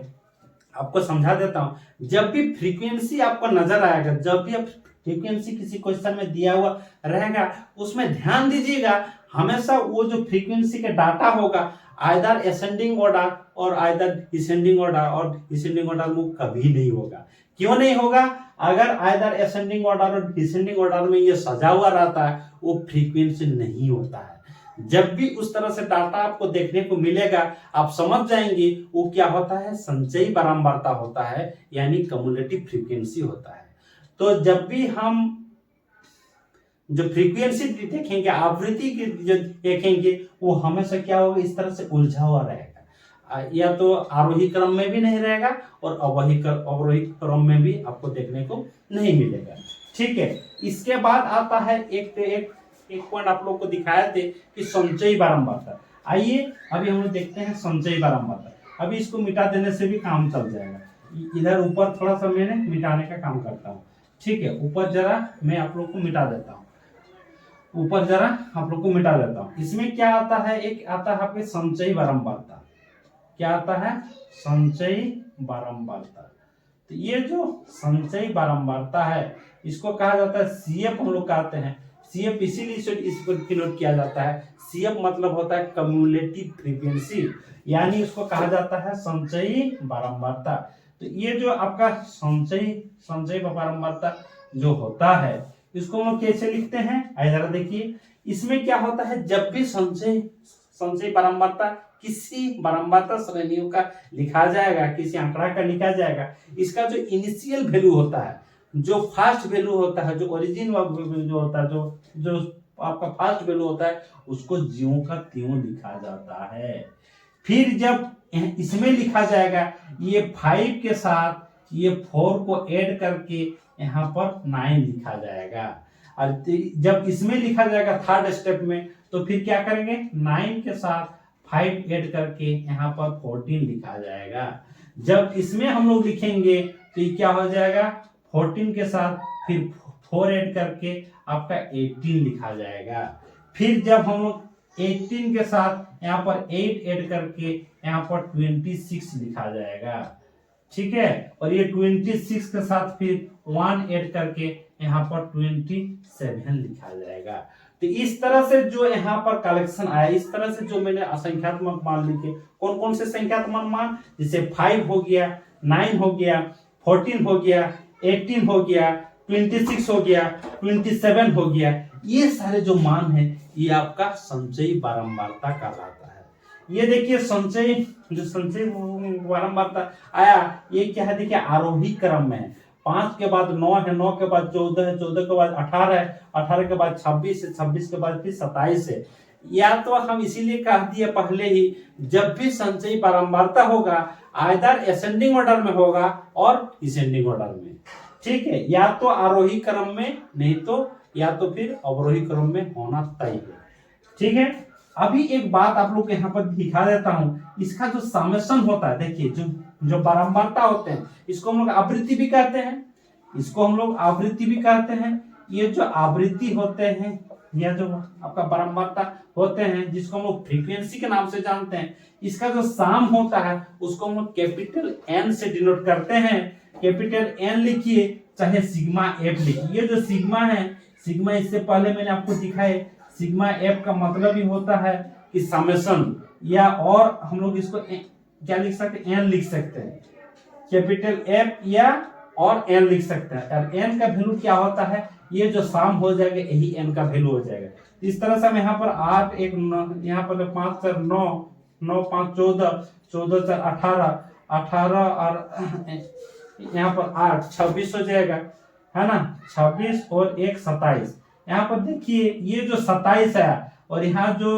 आपको समझा देता हूं। जब भी फ्रीक्वेंसी आपको नजर आएगा, जब भी आप फ्रीक्वेंसी किसी क्वेश्चन में दिया हुआ रहेगा, उसमें ध्यान दीजिएगा हमेशा वो जो फ्रीक्वेंसी का डाटा होगा आइदर असेंडिंग ऑर्डर और आइदर डिसेंडिंग ऑर्डर, और डिसेंडिंग ऑर्डर में कभी नहीं होगा। क्यों नहीं होगा? अगर आइदर असेंडिंग ऑर्डर और डिसेंडिंग ऑर्डर में ये सजा हुआ रहता है वो फ्रीक्वेंसी नहीं होता है। जब भी उस तरह से डाटा आपको देखने को मिलेगा आप समझ जाएंगे वो क्या होता है, संचयी बारंबारता होता है, यानी कम्युलेटिव फ्रीक्वेंसी होता है। तो जब भी हम जो फ्रीक्वेंसी देखेंगे, आवृत्ति की जो देखेंगे, वो हमेशा क्या होगा, इस तरह से उलझा हुआ रहेगा, या तो आरोही क्रम में भी नहीं रहेगा और अवरोही क्रम में भी आपको देखने को नहीं मिलेगा। ठीक है, इसके बाद आता है एक पॉइंट आप लोग को दिखाए थे कि संचयी बारंबारता। आइए अभी हम लोग देखते हैं संचयी बारंबारता। अभी इसको मिटा देने से भी काम चल जाएगा। इधर ऊपर थोड़ा सा मैंने मिटाने का काम करता हूँ। ठीक है, ऊपर जरा मैं आप लोग को मिटा देता हूँ, ऊपर जरा आप लोग को मिटा देता हूँ। इसमें क्या आता है, एक आता है आपके संचयी बारंबारता। क्या आता है? संचयी बारंबारता। तो ये जो संचयी बारंबारता है इसको कहा जाता है सीएफ, हम लोग कहते हैं सीएफ, इसीलिए इसको डिनोट किया जाता है। सीएफ मतलब होता है कम्युलेटिव फ्रीक्वेंसी, यानी इसको कहा जाता है संचयी बारंबारता। तो ये जो आपका संचयी बारंबारता जो होता है इसको हम कैसे लिखते हैं, जरा देखिए। इसमें क्या होता है, जब भी संचयी बारंबारता किसी बारंबारता श्रेणियों का लिखा जाएगा, किसी आंकड़ा का लिखा जाएगा, इसका जो इनिशियल वैल्यू होता है, जो फर्स्ट वैल्यू होता है, जो ओरिजिन जो होता है, जो आपका फर्स्ट वैल्यू होता है, उसको ज्यों का त्यों लिखा जाता है। फिर जब इसमें लिखा जाएगा ये 5 के साथ ये 4 को ऐड करके यहाँ पर 9 लिखा जाएगा। और जब इसमें लिखा जाएगा थर्ड स्टेप में, तो फिर क्या करेंगे, 9 के साथ 5 ऐड करके यहाँ पर 14 लिखा जाएगा। जब इसमें हम लोग लिखेंगे तो ये क्या हो जाएगा, 14 के साथ फिर 4 ऐड करके आपका 18 लिखा जाएगा। फिर जब हम लोग 18 के साथ यहाँ पर 8 ऐड करके यहाँ पर 26 लिखा जाएगा। ठीक है, और ये 26 के साथ फिर 1 ऐड करके यहाँ पर 27 लिखा जाएगा। तो इस तरह से जो यहाँ पर कलेक्शन आया, इस तरह से जो मैंने असंख्यात्मक मान लिखे, कौन कौन से संख्यात्मक मान, जैसे 5 हो गया, 9 हो गया, 14 हो गया, 18 हो गया, 26 हो गया, 27 हो गया, ये सारे जो मान है ये आपका संचयी बारंबारता कहलाता है। ये देखिए संचयी बारंबारता आया, ये क्या है, देखिए आरोही क्रम में है। 5 के बाद 9 है, 9 के बाद 14 है, 14 के बाद 18 है, 18 के बाद 26 है, 26 के बाद फिर 27 है। या तो हम इसीलिए कह दिए पहले ही, जब भी संचयी बारंबारता होगा आइदर असेंडिंग ऑर्डर में होगा और डिसेंडिंग ऑर्डर में। ठीक है, या तो आरोही क्रम में, नहीं तो या तो फिर अवरोही क्रम में होना तय है। ठीक है, अभी एक बात आप लोग को यहाँ पर दिखा देता हूँ, इसका जो समेशन होता है, देखिए जो बारंबारता होते हैं इसको हम लोग आवृत्ति भी कहते हैं, इसको हम लोग आवृत्ति भी कहते हैं। ये जो आवृत्ति होते हैं या जो आपका बारंबारता होते हैं, जिसको हम लोग फ्रीक्वेंसी के नाम से जानते हैं, इसका जो साम होता है उसको हम लोग कैपिटल एन से डिनोट करते हैं। कैपिटल एन लिखिए चाहे सिग्मा एफ लिखिए। ये जो सिग्मा है, सिग्मा इससे पहले मैंने आपको दिखाए, सिग्मा एफ का मतलब ही होता है कि समेशन, या और हम लोग इसको क्या लिख सकते हैं, एन लिख सकते हैं, कैपिटल एफ या और एन लिख सकते हैं। और एन का वैल्यू क्या होता है, ये जो साम हो जाएगा यही एन का वैल्यू हो जाएगा। इस तरह से हम यहाँ पर 8 1 9, यहाँ पर 5 4 9 9 5 14 14 4 18 18 और यहाँ पर 8 26 हो जाएगा, है ना, 26 और 1 27। यहाँ पर देखिए ये जो 27 है और यहाँ जो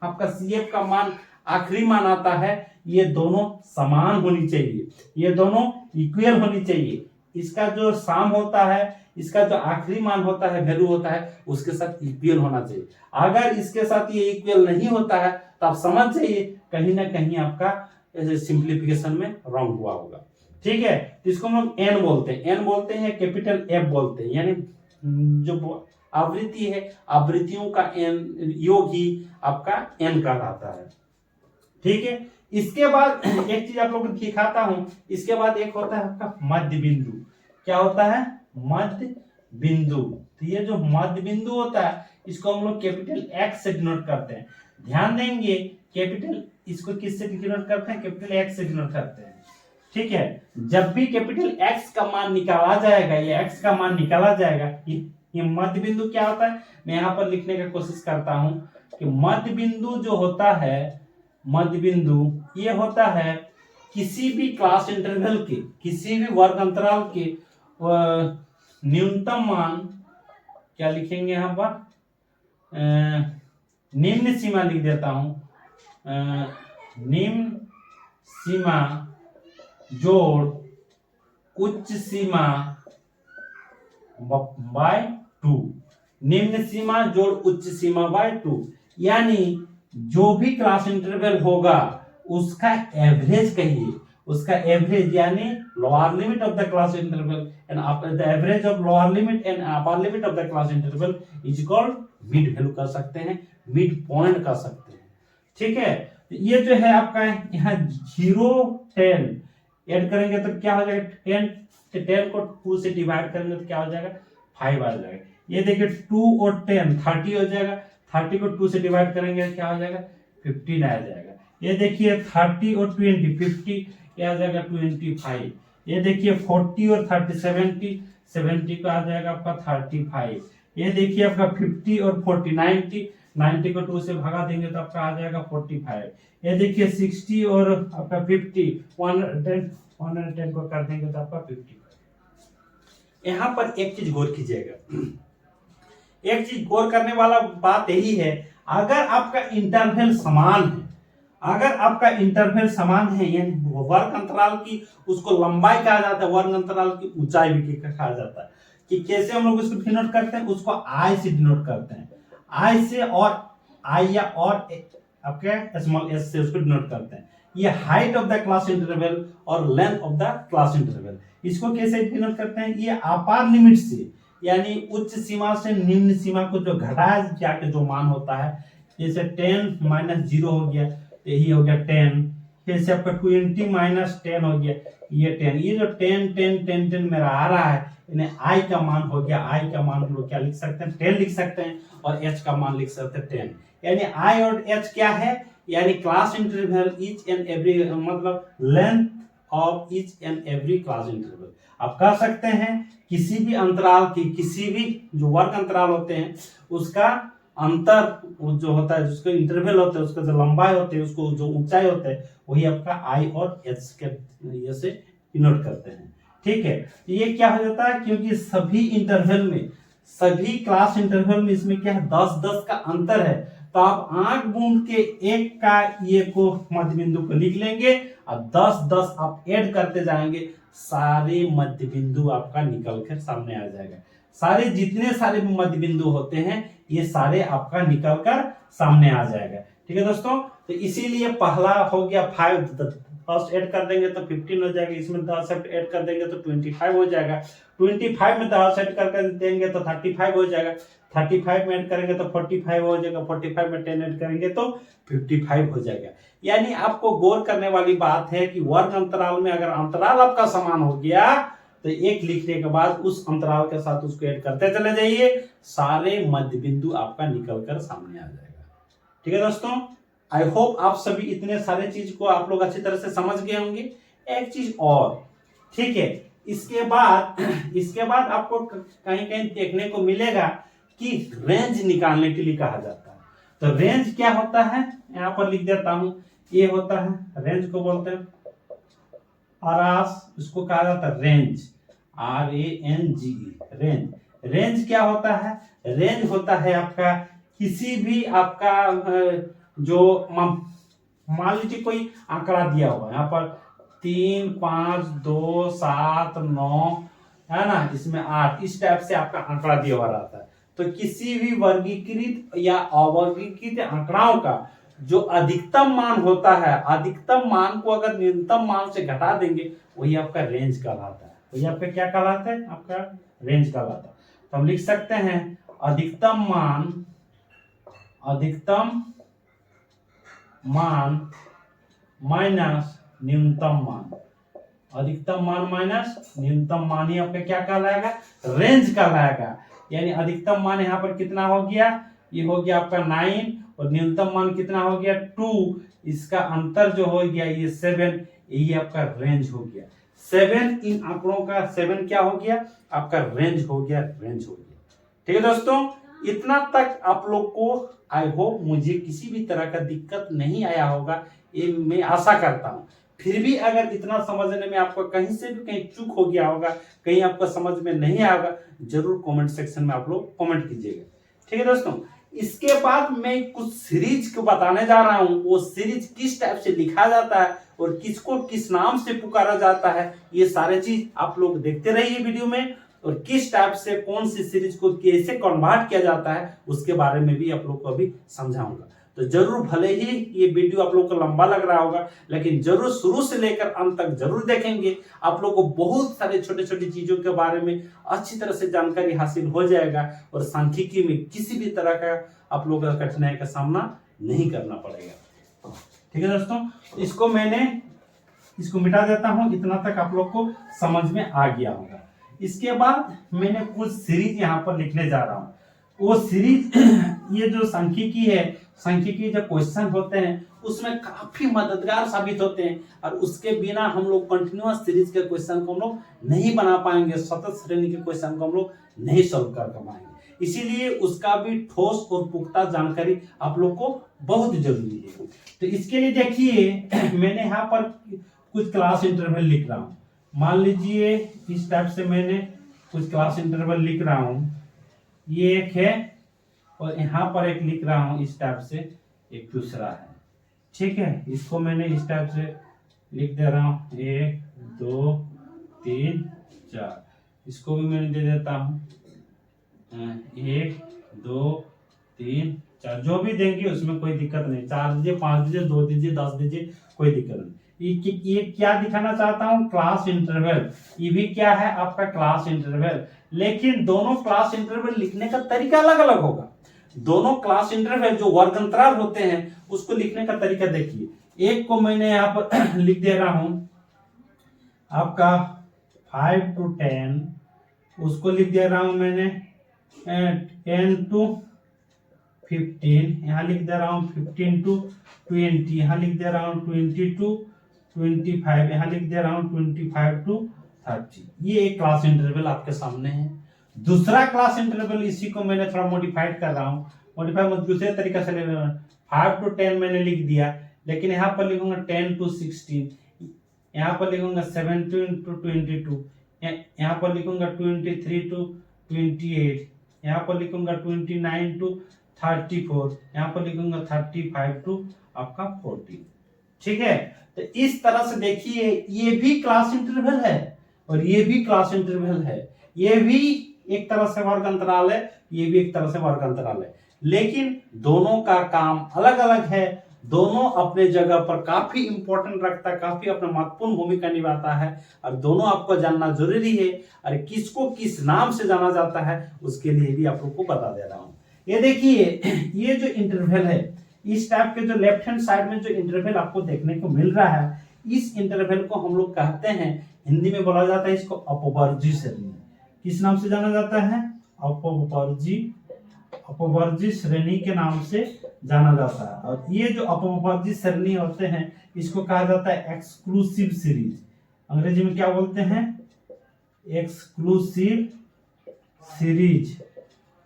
आपका सीएफ का मान आखिरी मान आता है, ये दोनों समान होनी चाहिए, ये दोनों इक्वल होनी चाहिए। इसका जो साम होता है, इसका जो आखिरी मान होता है, वैल्यू होता है, उसके साथ इक्वल होना चाहिए। अगर इसके साथ ये इक्वल नहीं होता है तो आप समझ जाइए कहीं ना कहीं आपका सिंप्लीफिकेशन में रॉन्ग हुआ होगा। ठीक है, तो इसको हम लोग एन बोलते हैं, एन बोलते हैं, कैपिटल एफ बोलते हैं, यानी जो आवृत्ति है, आवृत्तियों का एन योग ही आपका एन कहलाता है। ठीक है, इसके बाद एक चीज आप लोगों को दिखाता हूं, इसके बाद एक होता है आपका मध्य बिंदु। क्या होता है, मध्य बिंदु। तो ये जो मध्य बिंदु होता है इसको हम लोग कैपिटल एक्स से डिनोट करते हैं। ध्यान देंगे कैपिटल इसको किससे डिनोट करते हैं, कैपिटल एक्स से डिनोट करते हैं। ठीक है, जब भी कैपिटल एक्स का मान निकाला जाएगा, ये एक्स का मान निकाला जाएगा, ये मध्य बिंदु क्या होता है, मैं यहाँ पर लिखने की कोशिश करता हूं कि मध्य बिंदु जो होता है, मध्य बिंदु ये होता है किसी भी क्लास इंटरवल के, किसी भी वर्ग अंतराल के न्यूनतम मान, क्या लिखेंगे यहाँ पर, निम्न सीमा लिख देता हूं, निम्न सीमा जोड़ उच्च सीमा बाय 2, निम्न सीमा जोड़ उच्च सीमा बाय 2, यानी जो भी क्लास इंटरवल होगा उसका एवरेज कहिए, उसका एवरेज यानी lower limit of the class interval and the average of lower limit and upper limit of the class interval is called mid value कर सकते हैं, मिड पॉइंट कर सकते हैं। ठीक है, ये जो है आपका यहाँ 0 10 ऐड करेंगे तो क्या हो जाएगा, 10 को 2 से डिवाइड करेंगे तो क्या हो जाएगा, 5 आ जाएगा। ये देखिए 2 और 10 30 हो जाएगा, 30 को 2 से डिवाइड करेंगे क्या हो जाएगा, 15 आ जाएगा। ये देखिए 30 और 20 50 क्या आ जाएगा, 25। ये देखिए 40 और 30 70 का आ जाएगा आपका 35। ये देखिए आपका 50 और 40 90 को 2 से भगा देंगे तो आपका आ जाएगा 45। ये देखिए 60 और आपका 50 110 को कर देंगे तो आपका 55। यहाँ पर एक चीज गौर कीजिएगा, एक चीज गौर करने वाला बात यही है, अगर आपका इंटरवल समान है, अगर आपका इंटरवल समान है यानी वर्ग अंतराल की उसको लंबाई कहा जाता है, वर्ग अंतराल की ऊंचाई भी कहा जाता है। कि कैसे हम लोग इसको डिनोट करते हैं, उसको आई से डिनोट करते हैं, आई से, और आई या और आपके स्मॉल एस से उसको डिनोट करते हैं। ये height of the class interval और length of the class interval, इसको कैसे डिनोट करते हैं, ये अपर लिमिट से यानी उच्च सीमा से निम्न सीमा को जो घटाया जाके जो मान होता है, जैसे 10 - 0 हो गया, यही हो गया 10, जैसे आपका 20 - 10 हो गया, ये 10, ये जो 10 10 10 10 मेरा आ रहा है, इन्हें आई का मान हो गया, आई का मान हम लोग क्या लिख सकते हैं, 10 लिख सकते हैं, और एच का मान लिख सकते हैं 10। यानी आई और एच क्या है, यानी class interval each and every, मतलब length of each and every class interval. आप कह सकते हैं किसी भी अंतराल की, किसी भी जो वर्ग अंतराल होते हैं उसका अंतर जो होता है, जिसको इंटरवल होता है, उसका जो लंबाई होती है, उसको जो ऊंचाई होता है, वही आपका आई और एच के ये से डिनोट करते हैं। ठीक है, ये क्या हो जाता है, क्योंकि सभी इंटरवल में, सभी क्लास इंटरवल में इसमें क्या है, 10-10 का अंतर है, तो आप आंख बूंद के एक का ये को मध्य बिंदु को लिख लेंगे और 10-10 आप ऐड करते जाएंगे, सारे मध्य बिंदु आपका निकल कर सामने आ जाएगा। सारे जितने सारे मध्य बिंदु होते हैं ये सारे आपका निकल कर सामने आ जाएगा। ठीक है दोस्तों, तो इसीलिए पहला हो गया 5, 10 ऐड कर देंगे तो 15 हो जाएगा, इसमें 10 ऐड कर देंगे तो 25 हो जाएगा, 25 में 10 ऐड कर देंगे तो 35 हो जाएगा, 35 में ऐड करेंगे तो 45 हो जाएगा, 45 में 10 ऐड करेंगे तो 55 हो जाएगा। यानी आपको गौर करने वाली बात है कि वर्ग अंतराल में अगर अंतराल आपका समान हो गया तो एक लिखने के बाद उस अंतराल के साथ उसको ऐड करते चले जाइए, सारे मध्य बिंदु आपका निकल कर सामने आ जाएगा। ठीक है दोस्तों, आई होप आप सभी इतने सारे चीज को आप लोग अच्छी तरह से समझ गए होंगे। एक चीज और, ठीक है, इसके बाद आपको कहीं कहीं देखने को मिलेगा कि रेंज निकालने के लिए कहा जाता है। तो रेंज क्या होता है, यहां पर लिख देता हूं, ये होता है रेंज को बोलते हैं आरास, इसको कहा जाता है रेंज, RANGE, रेंज। रेंज क्या होता है, रेंज होता है आपका किसी भी आपका जो मान लीजिए कोई आंकड़ा दिया हुआ है, यहाँ पर 3 5 2 7 9 है ना, इसमें 8, इस टाइप से आपका आंकड़ा दिया हुआ रहता है। तो किसी भी वर्गीकृत या अवर्गीकृत आंकड़ाओं का जो अधिकतम मान होता है, अधिकतम मान को अगर न्यूनतम मान से घटा देंगे वही आपका रेंज कहलाता है। वही आपका क्या कहलाता है, आपका रेंज कहलाता है। तो हम लिख सकते हैं अधिकतम मान माइनस न्यूनतम मान, अधिकतम मान माइनस न्यूनतम मान ही आपका क्या कहलाएगा, रेंज कहलाएगा। यानी अधिकतम मान यहाँ पर कितना हो गया, ये हो गया आपका 9 और न्यूनतम मान कितना हो गया 2, इसका अंतर जो हो गया ये 7, ये आपका रेंज हो गया। 7 इन आंकड़ों का 7 क्या हो गया आपका रेंज हो गया, रेंज हो गया। ठीक है दोस्तों, इतना तक आप लोग को आई होप मुझे किसी भी तरह का दिक्कत नहीं आया होगा, ये मैं आशा करता हूँ। फिर भी अगर इतना समझने में आपको कहीं से भी कहीं चूक हो गया होगा, कहीं आपको समझ में नहीं आया होगा, जरूर कमेंट सेक्शन में आप लोग कमेंट कीजिएगा। ठीक है दोस्तों, इसके बाद मैं कुछ सीरीज को बताने जा रहा हूं, वो सीरीज किस टाइप से लिखा जाता है और किसको किस नाम से पुकारा जाता है, ये सारे चीज आप लोग देखते रहिए वीडियो में। और किस टाइप से कौन सी सीरीज को कैसे कन्वर्ट किया जाता है उसके बारे में भी आप लोग को अभी समझाऊंगा। तो जरूर, भले ही ये वीडियो आप लोग को लंबा लग रहा होगा, लेकिन जरूर शुरू से लेकर अंत तक जरूर देखेंगे। आप लोग को बहुत सारे छोटे छोटे चीजों के बारे में अच्छी तरह से जानकारी हासिल हो जाएगा और सांख्यिकी में किसी भी तरह का आप लोग का कठिनाई का सामना नहीं करना पड़ेगा। ठीक है दोस्तों, इसको मिटा देता हूं, इतना तक आप लोग को समझ में आ गया होगा। इसके बाद मैंने कुछ सीरीज यहाँ पर लिखने जा रहा हूँ। वो सीरीज ये जो सांख्यिकी है, सांख्यिकी जो क्वेश्चन होते हैं उसमें काफी मददगार साबित होते हैं, और उसके बिना हम लोग कंटिन्यूअस सीरीज के क्वेश्चन को हम लोग नहीं बना पाएंगे, सतत श्रेणी के क्वेश्चन को हम लोग नहीं सॉल्व कर पाएंगे। इसीलिए उसका भी ठोस और पुख्ता जानकारी आप लोग को बहुत जरूरी है। तो इसके लिए देखिए, मैंने यहाँ पर कुछ क्लास इंटरवल लिख रहा हूँ। मान लीजिए इस टाइप से मैंने कुछ क्लास इंटरवल लिख रहा हूँ, ये एक है और यहाँ पर एक लिख रहा हूँ इस टाइप से, एक दूसरा है। ठीक है, इसको मैंने इस टाइप से लिख दे रहा हूँ, 1 2 3 4। इसको भी मैंने दे देता हूँ 1 2 3 4। जो भी देंगे उसमें कोई दिक्कत नहीं, 4 दीजिए, 5 दीजिए, 2 दीजिए, 10 दीजिए, कोई दिक्कत नहीं। ये क्या दिखाना चाहता हूँ, क्लास इंटरवल। ये भी क्या है आपका क्लास इंटरवल, लेकिन दोनों क्लास इंटरवल लिखने का तरीका अलग अलग होगा। दोनों क्लास इंटरवल जो वर्ग अंतराल होते हैं उसको लिखने का तरीका देखिए। एक को मैंने यहाँ पर लिख दे रहा हूं आपका 5 to 10, उसको लिख दे रहा हूं मैंने 10 to 15, यहाँ लिख दे रहा हूं 15 to 20, यहाँ लिख दे रहा हूं 20 to 25, यहाँ लिख दे रहा हूं 25 to 30। ये एक क्लास इंटरवल आपके सामने है। दूसरा क्लास इंटरवल, इसी को मैंने थोड़ा मॉडिफाइड कर रहा हूँ, मॉडिफाइड दूसरे तरीके से ले रहा हूँ। 5 to 10 मैंने लिख दिया, लेकिन यहाँ पर लिखूंगा 10 to 16, यहाँ पर लिखूंगा 17 to 22, यहाँ पर लिखूंगा 23 to 28, यहाँ पर लिखूंगा 29 to 34, यहाँ पर लिखूंगा 35 to आपका 40। ठीक है, तो इस तरह से देखिए, ये भी क्लास इंटरवल है और ये भी क्लास इंटरवल है। ये भी एक तरह से वर्ग अंतराल है, ये भी एक तरह से वर्ग अंतराल है, लेकिन दोनों का काम अलग अलग है। दोनों अपने जगह पर काफी इंपॉर्टेंट रखता है, काफी अपना महत्वपूर्ण भूमिका निभाता है, और दोनों आपको जानना जरूरी है। और किसको किस नाम से जाना जाता है उसके लिए भी आप लोग को बता दे रहा हूं। ये देखिए, ये जो इंटरवल है, इस टाइप के जो लेफ्ट हैंड साइड में जो इंटरवल आपको देखने को मिल रहा है, इस इंटरवल को हम लोग कहते हैं, हिंदी में बोला जाता है इसको अपवर्जी श्रेणी। किस नाम से जाना जाता है, अपवर्जी श्रेणी के नाम से जाना जाता है। और ये जो अपवर्जी श्रेणी होते हैं इसको कहा जाता है एक्सक्लूसिव सीरीज। अंग्रेजी में क्या बोलते हैं, एक्सक्लूसिव सीरीज।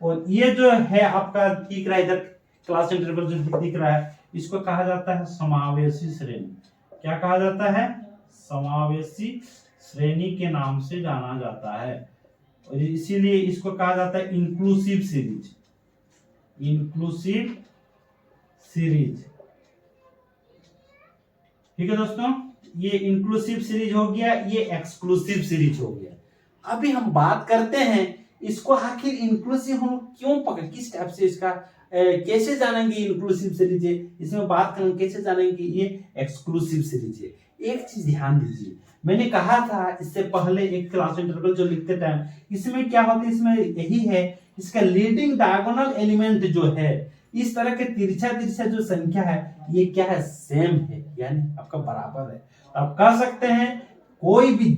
और ये जो है आपका दिख रहा है इधर क्लास इंटरवल जो दिख रहा है, इसको कहा जाता है समावेशी श्रेणी। क्या कहा जाता है, समावेशी श्रेणी के नाम से जाना जाता है, और इसीलिए इसको कहा जाता है इंक्लूसिव सीरीज। Inclusive series. ठीक है दोस्तों, ये इंक्लूसिव सीरीज हो गया, ये एक्सक्लूसिव सीरीज हो गया। अभी हम बात करते हैं इसको, आखिर इंक्लूसिव हम क्यों पकड़, किस टाइप से इसका कैसे जानेंगे इंक्लूसिव सीरीज है, इसमें बात करेंगे कैसे जानेंगे ये एक्सक्लूसिव सीरीज है। एक चीज ध्यान दीजिए, मैंने कहा था इससे पहले एक क्लास इंटरवल जो लिखते टाइम, इसमें क्या होता है, इसमें यही है, इसका लीडिंग डायगोनल एलिमेंट जो है, इस तरह के तिरछा तिरछा जो संख्या है, ये क्या है, सेम है, यानी आपका बराबर है। आप कह सकते हैं कोई भी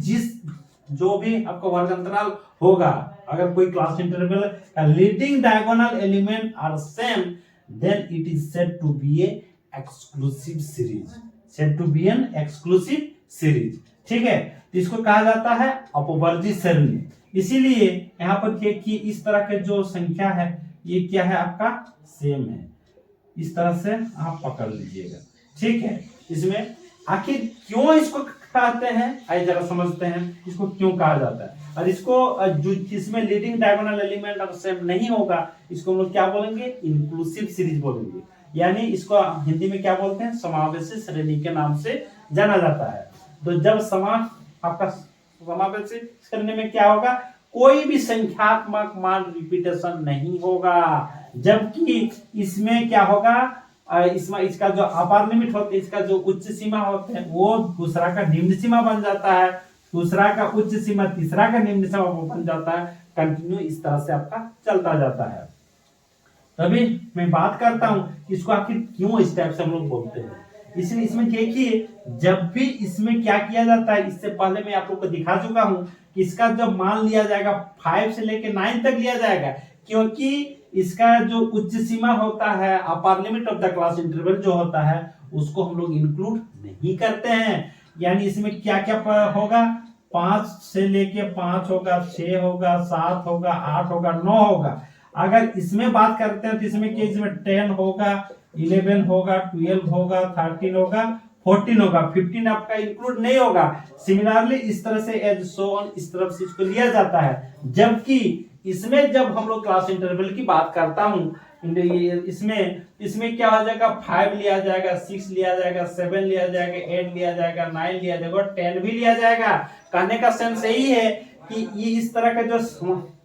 जो भी आपका वर्ग अंतराल होगा, अगर कोई क्लास इंटरवल का leading diagonal element are same, then it is said to be a exclusive series, said to be an exclusive series. ठीक है, तो इसको कहा जाता है अपवर्जी सरणी। इसीलिए यहाँ पर देखिए इस तरह के जो संख्या है ये क्या है आपका सेम है, इस तरह से आप पकड़ लीजिएगा। ठीक है, इसमें आखिर क्यों इसको कहते हैं, आइए जरा समझते हैं इसको क्यों कहा जाता है। और इसको जो जिसमें लीडिंग डायगोनल एलिमेंट अब सेम नहीं होगा, इसको हम लोग क्या बोलेंगे, इंक्लूसिव सीरीज बोलेंगे। यानी इसको हिंदी में क्या बोलते हैं, समावेशी श्रेणी के नाम से जाना जाता है। तो जब आपका समावेशी श्रेणी में क्या होगा, कोई भी संख्यात्मक मान रिपीटेशन नहीं होगा, जबकि इसमें क्या होगा, इसमें इसका जो अपर लिमिट होती है, इसका जो उच्च सीमा होते हैं वो दूसरा का निम्न सीमा बन जाता है, दूसरा का उच्च सीमा तीसरा का निम्न सीमा बन जाता है, कंटिन्यू इस तरह से आपका चलता जाता है। तभी मैं बात करता हूं इसको आखिर क्यों इस टाइप से हम लोग बोलते हैं। इसलिए इसमें देखिए जब भी इसमें क्या किया जाता है, इससे पहले मैं आप लोग को दिखा चुका हूं कि इसका जब मान लिया जाएगा 5 से लेके 9 तक लिया जाएगा, क्योंकि इसका जो उच्च सीमा होता है, अपर limit of the class interval जो होता है, उसको हम लोग इंक्लूड नहीं करते हैं। यानी इसमें क्या क्या होगा, 5 से लेके 5 होगा, 6 होगा, 7 होगा, 8 होगा, 9 होगा। अगर इसमें बात करते हैं तो इसमें क्या, इसमें 10 होगा, 11 होगा, 12 होगा, 13 होगा, 14 होगा, 15 आपका इंक्लूड नहीं होगा। सिमिलरली इस तरह से एज सो ऑन इस तरफ से इसको लिया जाता है। जबकि इसमें जब हम लोग क्लास इंटरवल की बात करता हूं, इसमें क्या हो जाएगा, 5 लिया जाएगा, 6 लिया जाएगा, 7 लिया जाएगा, 8 लिया जाएगा, 9 लिया जाएगा, 10 भी लिया जाएगा। कहने का सेंस यही है कि ये इस तरह का जो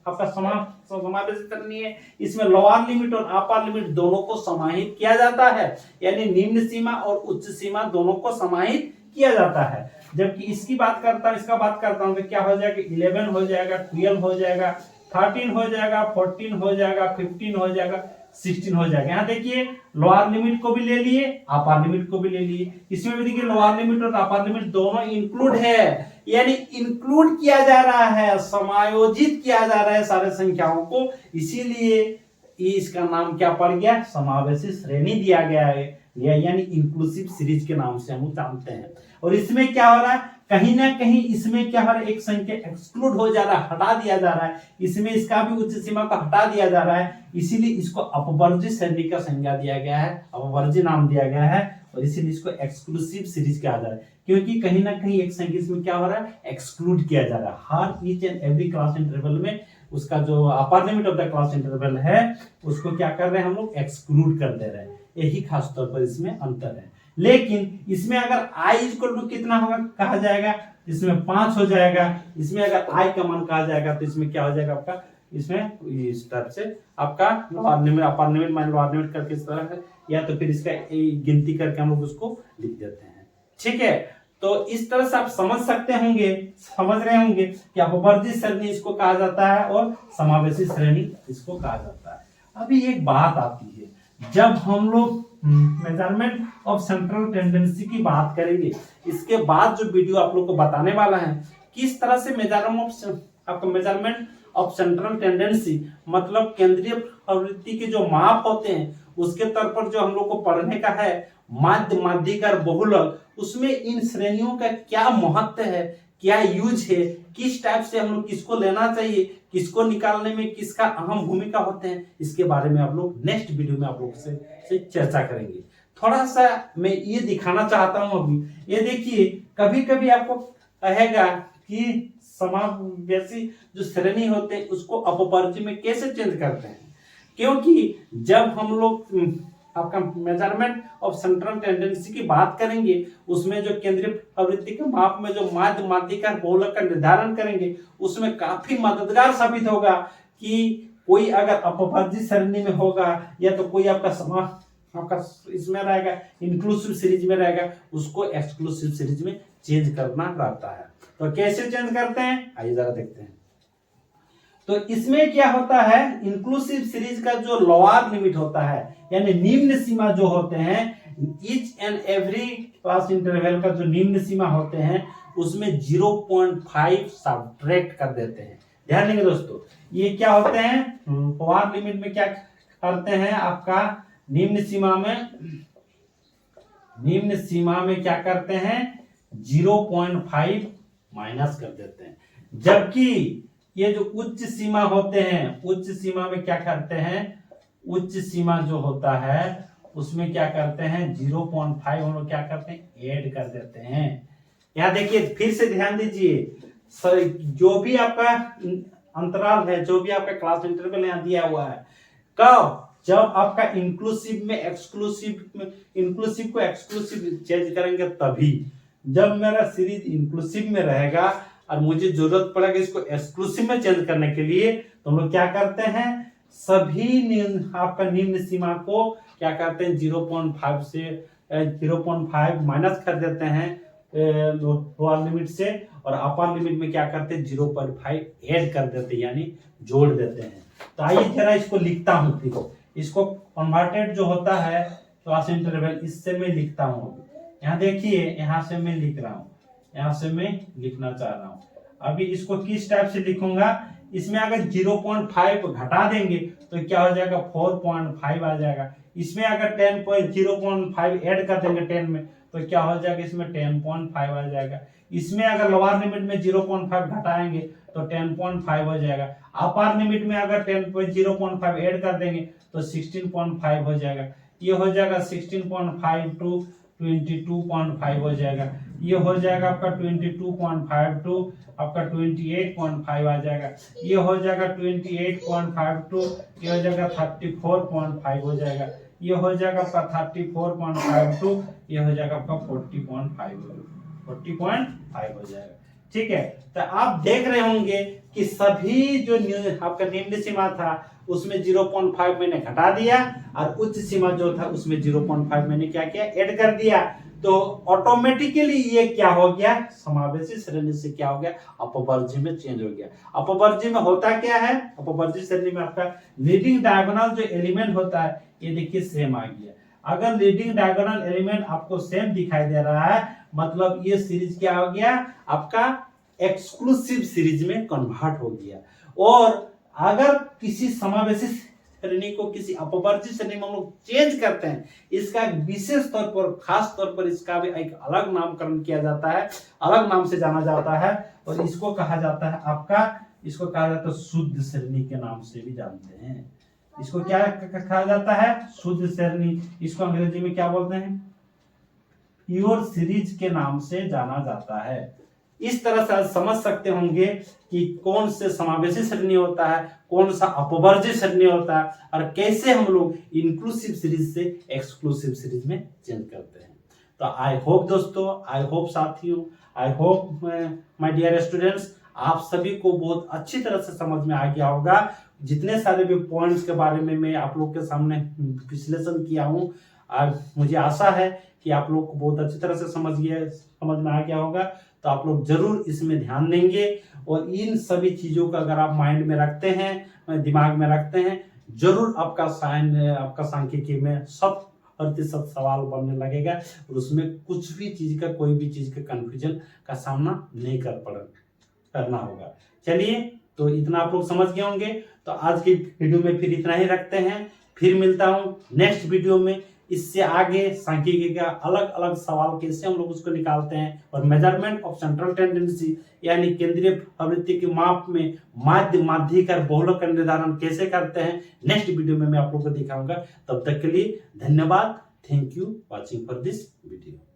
आपका समावेश करनी है, इसमें लोअर लिमिट और अपर लिमिट दोनों को समाहित किया जाता है, यानी निम्न सीमा और उच्च सीमा दोनों को समाहित किया जाता है। जबकि इसकी बात करता हूं, इसका बात करता हूं तो क्या हो जाएगा, 11 हो जाएगा, 12 हो जाएगा, 13 हो जाएगा, 14 हो जाएगा, 15 हो जाएगा, 16 हो जाएगा। यहाँ देखिए लोअर लिमिट को भी ले लिए, अपर लिमिट को भी ले लिए। इसमें भी देखिए लोअर लिमिट और अपर लिमिट दोनों इंक्लूड है, यानी इंक्लूड किया जा रहा है, समायोजित किया जा रहा है सारे संख्याओं को। इसीलिए इसका नाम क्या पड़ गया, समावेशी श्रेणी दिया गया है, यानी इंक्लूसिव सीरीज के नाम से हम जानते हैं। और इसमें क्या हो रहा है, कहीं ना कहीं इसमें क्या हो रहा है, एक संख्या एक्सक्लूड हो जा रहा है, हटा दिया जा रहा है, इसमें इसका भी उच्च सीमा को हटा दिया जा रहा है। इसीलिए इसको अपवर्जी श्रेणी का संज्ञा दिया गया है, अपवर्जी नाम दिया गया है, और इसीलिए इसको एक्सक्लूसिव सीरीज कहा जा रहा है, क्योंकि कहीं ना कहीं एक संख्या इसमें क्या हो रहा है, एक्सक्लूड किया जा रहा है। हर each and every class interval में उसका जो upper limit of the class interval है उसको क्या कर रहे हैं हम लोग, एक्सक्लूड कर दे रहे हैं। यही खास तौर पर इसमें अंतर है। लेकिन इसमें अगर i इक्वल टू कितना होगा कहा जाएगा, इसमें 5 हो जाएगा। इसमें अगर i का मान कहा जाएगा तो इसमें क्या हो जाएगा आपका, इसमें इस तरह से आपका lower limit upper limit minus lower limit करके इस तरह से, या तो फिर इसका गिनती करके हम लोग उसको लिख देते हैं। ठीक है, तो इस तरह से आप समझ रहे होंगे कि अपवर्जी श्रेणी इसको कहा जाता है और समावेशी श्रेणी इसको कहा जाता है। अभी एक बात आती है, जब हम लोग मेजरमेंट ऑफ सेंट्रल टेंडेंसी की बात करेंगे, इसके बाद जो वीडियो आप लोग को बताने वाला है किस तरह से मेजरमेंट ऑफ सेंट्रल टेंडेंसी मतलब केंद्रीय प्रवृत्ति के जो माप होते हैं उसके तौर पर जो हम लोग को पढ़ने का है, माध्य, माध्यिकार, बहुलक, उसमें इन श्रेणियों का क्या महत्व है, क्या यूज है, किस टाइप से हम लोग किसको लेना चाहिए, किसको निकालने में किसका अहम भूमिका होते हैं, इसके बारे में आप लोग नेक्स्ट वीडियो में आप लोग से चर्चा करेंगे। थोड़ा सा मैं ये दिखाना चाहता हूं अभी। ये देखिए कभी कभी आपको कहेगा कि समावेशी जो श्रेणी होते हैं उसको अपवर्जी में कैसे चेंज करते हैं, क्योंकि जब हम लोग आपका मेजरमेंट ऑफ सेंट्रल टेंडेंसी की बात करेंगे उसमें जो केंद्रीय प्रवृत्ति के माप में जो माध्य, माध्यिकार, बहुलक का निर्धारण करेंगे उसमें काफी मददगार साबित होगा कि कोई अगर अपवर्जी श्रेणी में होगा या तो कोई आपका इसमें रहेगा इंक्लूसिव सीरीज में रहेगा, उसको एक्सक्लूसिव सीरीज में चेंज करना रहता है। तो कैसे चेंज करते हैं आइए जरा देखते हैं। तो इसमें क्या होता है, इंक्लूसिव सीरीज का जो लोअर लिमिट होता है यानी निम्न सीमा जो होते हैं, each and every class interval का जो निम्न सीमा होते हैं उसमें 0.5 सब्ट्रैक्ट कर देते हैं। ध्यान देंगे दोस्तों, ये क्या होते हैं, लोअर लिमिट में क्या करते हैं, आपका निम्न सीमा में क्या करते हैं, 0.5 माइनस कर देते हैं। जबकि ये जो उच्च सीमा होते हैं, उच्च सीमा में क्या करते हैं, उच्च सीमा जो होता है उसमें क्या करते हैं, 0.5 हम लोग क्या करते हैं, ऐड कर देते हैं। यहाँ देखिए फिर से ध्यान दीजिए, जो भी आपका अंतराल है, जो भी आपका क्लास इंटरवल यहाँ दिया हुआ है, कब, जब आपका इंक्लूसिव में इंक्लूसिव को एक्सक्लूसिव चेंज करेंगे तभी। जब मेरा सीरीज इंक्लूसिव में रहेगा और मुझे जरूरत पड़ेगा इसको एक्सक्लूसिव में चेंज करने के लिए, तो हम लोग क्या करते हैं, सभी आपका निम्न सीमा को क्या करते हैं, 0.5 से 0.5 माइनस कर देते हैं लोअर लिमिट से, और अपर लिमिट में क्या करते हैं, 0.5 ऐड कर देते हैं, यानी जोड़ देते हैं। तो आइए जरा इसको लिखता हूं, फिर इसको कन्वर्टेड जो होता है क्लास इंटरवल, इससे मैं लिखता हूं। यहाँ देखिए, यहाँ से मैं लिख रहा हूँ, यहाँ से मैं लिखना चाह रहा हूँ। अभी इसको किस टाइप से लिखूंगा, इसमें अगर 0.5 घटा देंगे तो क्या हो जाएगा, 4.5 आ जाएगा। इसमें अगर 0.5 ऐड कर देंगे 10 में तो क्या हो जाएगा, इसमें 10.5 आ जाएगा। इसमें अगर लोअर लिमिट में 0.5 घटाएंगे तो 10.5 हो जाएगा। अपर लिमिट में अगर 0.5 ऐड कर देंगे तो 16.5 हो जाएगा। ये हो जाएगा 16.5 टू 22.5 हो जाएगा। ये हो जाएगा आपका 22.5 टू आपका 28.5 आ जाएगा। ये हो जाएगा 28.5 टू ये हो जाएगा 34.5 हो जाएगा। ये हो जाएगा आपका 34.5 टू ये हो जाएगा आपका 40.5 हो जाएगा। ठीक है, तो आप देख रहे होंगे कि सभी जो आपका निम्न सीमा था उसमें 0.5 मैंने घटा दिया और उच्च सीमा जो था उसमें 0.5 मैंने क्या किया, ऐड कर दिया। तो ऑटोमेटिकली ये क्या हो गया, समावेशी श्रेणी से क्या हो गया, अपवर्ज्य में चेंज हो गया। अपवर्ज्य में होता क्या है, अपवर्ज्य श्रेणी में आपका लीडिंग डायगोनल जो एलिमेंट होता है ये देखिए सेम आ गया। अगर लीडिंग डायगोनल एलिमेंट आपको सेम दिखाई दे रहा है मतलब ये सीरीज क्या हो गया, आपका एक्सक्लूसिव सीरीज में कन्वर्ट हो गया। और अगर किसी समावेशी श्रेणी को किसी अपवर्ज्य श्रेणी में हम लोग चेंज करते हैं, इसका विशेष तौर पर, खास तौर पर इसका भी एक अलग नामकरण किया जाता है, अलग नाम से जाना जाता है और इसको कहा जाता है आपका, इसको कहा जाता है शुद्ध श्रेणी के नाम से भी जानते हैं। इसको क्या कहा जाता है, शुद्ध श्रेणी। इसको अंग्रेजी में क्या बोलते हैं, प्योर सीरीज के नाम से जाना जाता है। इस तरह से समझ सकते होंगे कि कौन से समावेशी श्रेणी होता है, कौन सा अपवर्ज्य श्रेणी होता है और कैसे हम लोग इंक्लूसिव सीरीज से एक्सक्लूसिव सीरीज में चेंज करते हैं। तो आई होप दोस्तों, आई होप साथियों, I hope my dear students, आप सभी को बहुत अच्छी तरह से समझ में आ गया होगा। जितने सारे भी पॉइंट्स के बारे में मैं आप लोग के सामने विश्लेषण किया हूँ, मुझे आशा है कि आप लोग को बहुत अच्छी तरह से समझ में आ गया होगा। तो आप लोग जरूर इसमें ध्यान देंगे और इन सभी चीजों का अगर आप माइंड में रखते हैं, दिमाग में रखते हैं, जरूर आपका सांख्यिकी में 100% सवाल बनने लगेगा और उसमें कुछ भी चीज का, कोई भी चीज का कंफ्यूजन का सामना नहीं करना होगा। चलिए, तो इतना आप लोग समझ गए होंगे। तो आज की वीडियो में फिर इतना ही रखते हैं, फिर मिलता हूँ नेक्स्ट वीडियो में। इससे आगे सांख्यिकी का अलग अलग सवाल कैसे हम लोग उसको निकालते हैं और मेजरमेंट ऑफ सेंट्रल टेंडेंसी यानी केंद्रीय प्रवृत्ति के माप में माध्य, माध्यिक और बहुलक का निर्धारण कैसे करते हैं, नेक्स्ट वीडियो में मैं आप लोग को दिखाऊंगा। तब तक के लिए धन्यवाद। Thank you watching for this video.